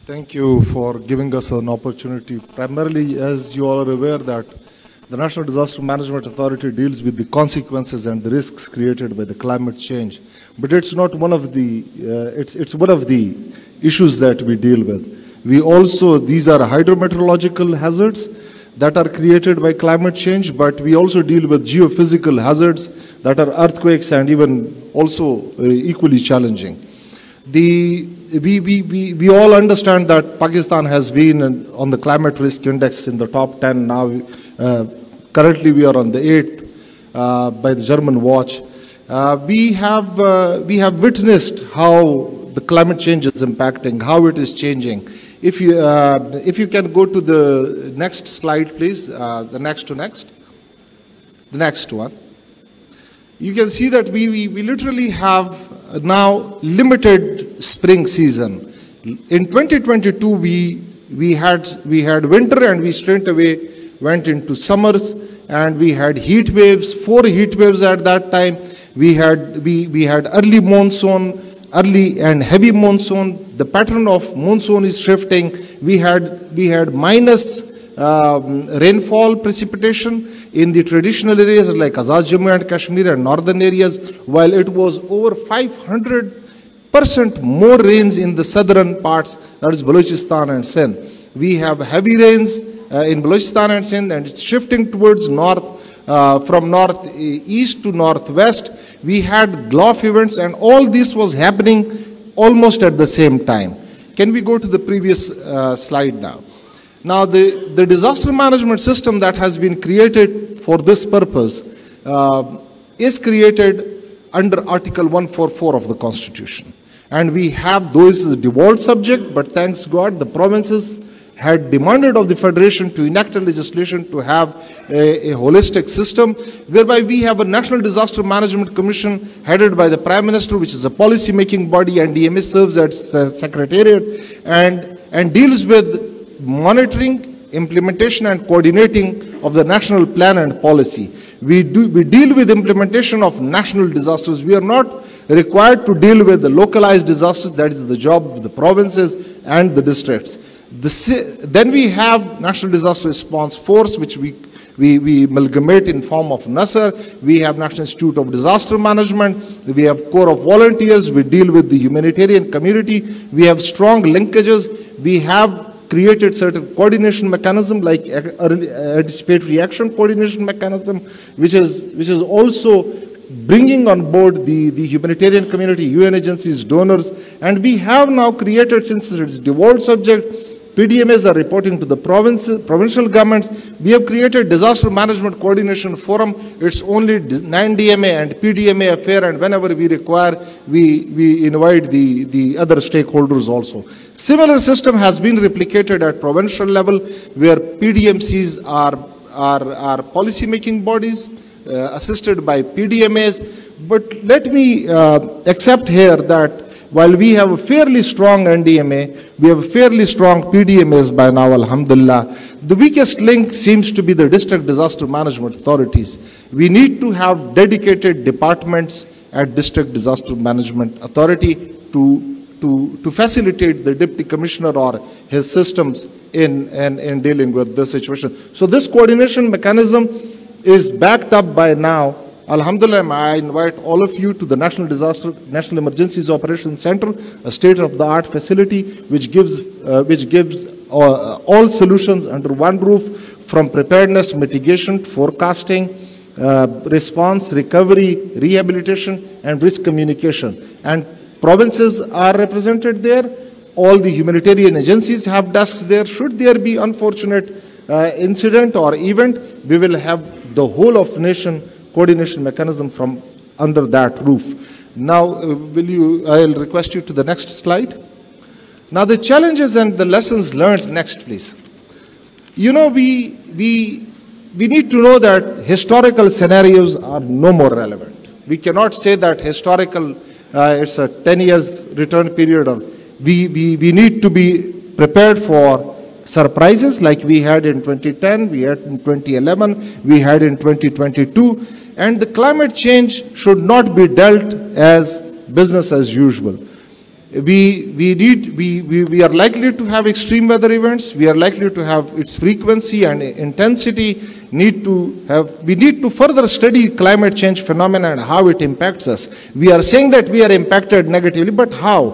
Thank you for giving us an opportunity. Primarily, as you all are aware, that the National Disaster Management Authority deals with the consequences and the risks created by the climate change. But it's not one of the, it's one of the issues that we deal with. We also, these are hydrometeorological hazards that are created by climate change, but we also deal with geophysical hazards that are earthquakes and even also equally challenging. We all understand that Pakistan has been on the climate risk index in the top 10 now. Currently we are on the 8th by the German watch. We have witnessed how the climate change is impacting, how it is changing. If you can go to the next slide, please, the next one. You can see that we literally have now limited spring season. In 2022, we had winter, and we straight away went into summers, and we had heat waves, 4 heat waves at that time. We had early monsoon, early and heavy monsoon. The pattern of monsoon is shifting. We had minus rainfall precipitation in the traditional areas like Azad, Jammu and Kashmir and northern areas, while it was over 500% more rains in the southern parts, that is Balochistan and Sindh. We have heavy rains in Balochistan and Sindh, and it's shifting towards north, from northeast to northwest. We had Gulf events, and all this was happening almost at the same time. Can we go to the previous slide now? Now, the disaster management system that has been created for this purpose is created under Article 144 of the Constitution. And we have those as a devolved subject, but thanks God, the provinces had demanded of the Federation to enact a legislation to have a holistic system, whereby we have a National Disaster Management Commission headed by the Prime Minister, which is a policy-making body, and NDMA serves as Secretariat and deals with monitoring, implementation and coordinating of the national plan and policy. We deal with implementation of national disasters. We are not required to deal with the localized disasters. That is the job of the provinces and the districts. Then we have National Disaster Response Force, which we amalgamate in form of NASR. We have National Institute of Disaster Management. We have Corps of Volunteers. We deal with the humanitarian community. We have strong linkages. We have created certain coordination mechanism like anticipatory action coordination mechanism, which is also bringing on board the humanitarian community, UN agencies, donors, and we have now created, since it's a devolved subject, PDMAs are reporting to the provincial governments. We have created Disaster Management Coordination Forum. It's only NDMA and PDMA affair, and whenever we require, we invite the other stakeholders also. Similar system has been replicated at provincial level, where PDMCs are policy-making bodies assisted by PDMAs. But let me accept here that while we have a fairly strong NDMA, we have a fairly strong PDMAs by now, alhamdulillah, the weakest link seems to be the district disaster management authorities. We need to have dedicated departments at district disaster management authority to facilitate the deputy commissioner or his systems in dealing with this situation. So this coordination mechanism is backed up by now. Alhamdulillah, I invite all of you to the National Emergencies Operations Center, a state-of-the-art facility which gives all solutions under one roof, from preparedness, mitigation, forecasting, response, recovery, rehabilitation, and risk communication. And provinces are represented there. All the humanitarian agencies have desks there. Should there be unfortunate incident or event, we will have the whole of nation coordination mechanism from under that roof. Now, I'll request you to the next slide. Now, the challenges and the lessons learned next, please. You know, we need to know that historical scenarios are no more relevant. We cannot say that historical, it's a 10 years return period, or we need to be prepared for surprises like we had in 2010, we had in 2011, we had in 2022. And the climate change should not be dealt as business as usual. we are likely to have extreme weather events. We are likely to have its frequency and intensity. We need to further study climate change phenomena and how it impacts us. We are saying that we are impacted negatively, but how,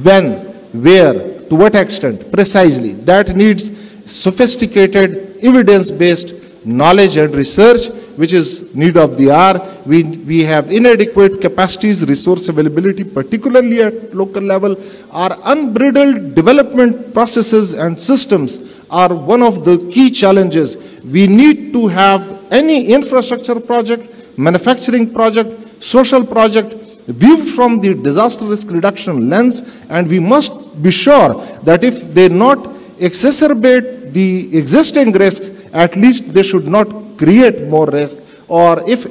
when, where, to what extent, precisely? That needs sophisticated, evidence-based knowledge and research, which is need of the hour. We have inadequate capacities, resource availability, particularly at local level. Our unbridled development processes and systems are one of the key challenges. We need to have any infrastructure project, manufacturing project, social project, viewed from the disaster risk reduction lens, and we must be sure that if they not exacerbate the existing risks, at least they should not create more risk, or if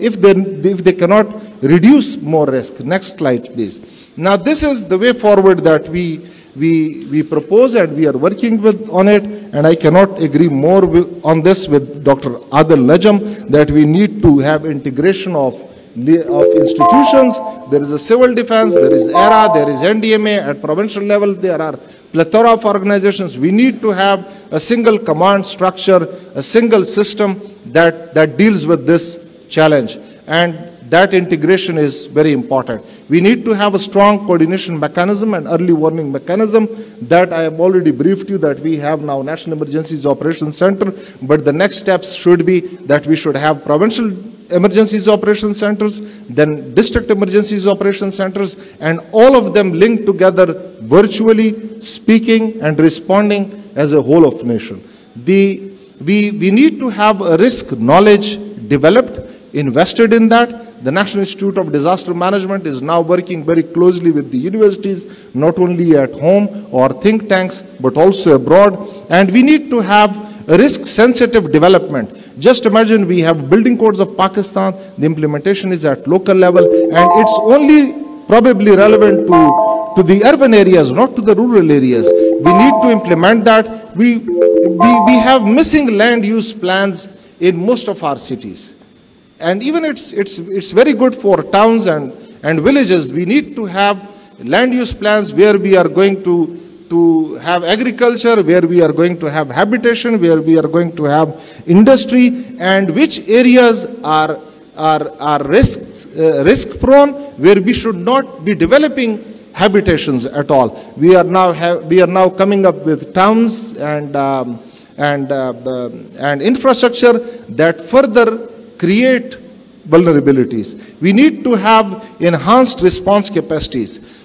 they cannot reduce more risk. Next slide, please. Now, this is the way forward that we propose, and we are working on it, and I cannot agree more on this with Dr. Adil Najam, that we need to have integration of institutions. There is a civil defense, there is ERA, there is NDMA. At provincial level, there are plethora of organizations. We need to have a single command structure, a single system that deals with this challenge, and that integration is very important. We need to have a strong coordination mechanism and early warning mechanism that I have already briefed you, that we have now National Emergencies Operations Center, but the next steps should be that we should have provincial emergencies operation centers, then district emergencies operation centers, and all of them linked together virtually, speaking and responding as a whole of nation. We need to have a risk knowledge developed, invested in that. The National Institute of Disaster Management is now working very closely with the universities, not only at home or think tanks, but also abroad. And we need to have a risk-sensitive development. Just imagine, we have building codes of Pakistan, the implementation is at local level, and it's only probably relevant to the urban areas, not to the rural areas. We need to implement that. We have missing land use plans in most of our cities. And even it's very good for towns and villages. We need to have land use plans where we are going to have agriculture, where we are going to have habitation, where we are going to have industry, and which areas are risk prone, where we should not be developing habitations at all. We are now coming up with towns and infrastructure that further create vulnerabilities. We need to have enhanced response capacities.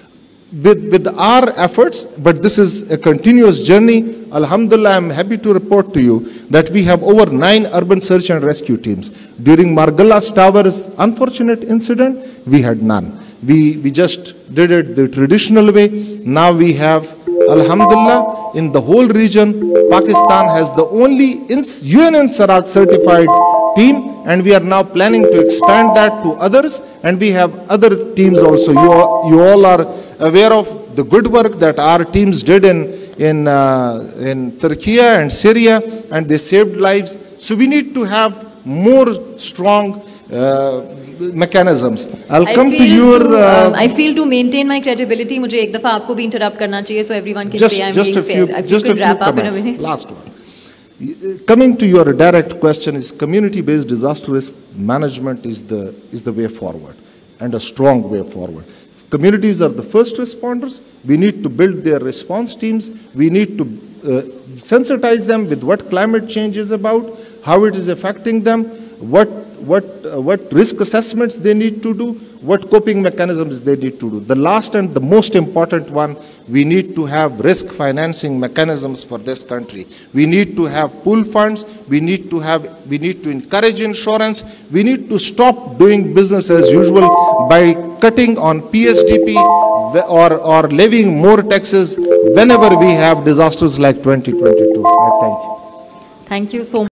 With our efforts, but this is a continuous journey. Alhamdulillah, I'm happy to report to you that we have over 9 urban search and rescue teams. During Margalla's Towers unfortunate incident, we had none. We just did it the traditional way. Now we have, Alhamdulillah, in the whole region, Pakistan has the only UN Sarak certified team, and we are now planning to expand that to others, and we have other teams also. You all are aware of the good work that our teams did in Turkey and Syria, and they saved lives. So we need to have more strong mechanisms. I'll come to your. I feel to maintain my credibility, मुझे एक दफा आपको भी interrupt करना चाहिए, so everyone can say I'm being fair. If you could wrap up in a minute. Last one. Coming to your direct question, is community-based disaster risk management is the way forward, and a strong way forward. Communities are the first responders. We need to build their response teams. We need to sensitize them with what climate change is about, how it is affecting them, what risk assessments they need to do, what coping mechanisms they need to do. The last and the most important one, we need to have risk financing mechanisms for this country. We need to have pool funds. We need to encourage insurance. We need to stop doing business as usual by cutting on PSDP or levying more taxes whenever we have disasters like 2022. I thank you. Thank you so much.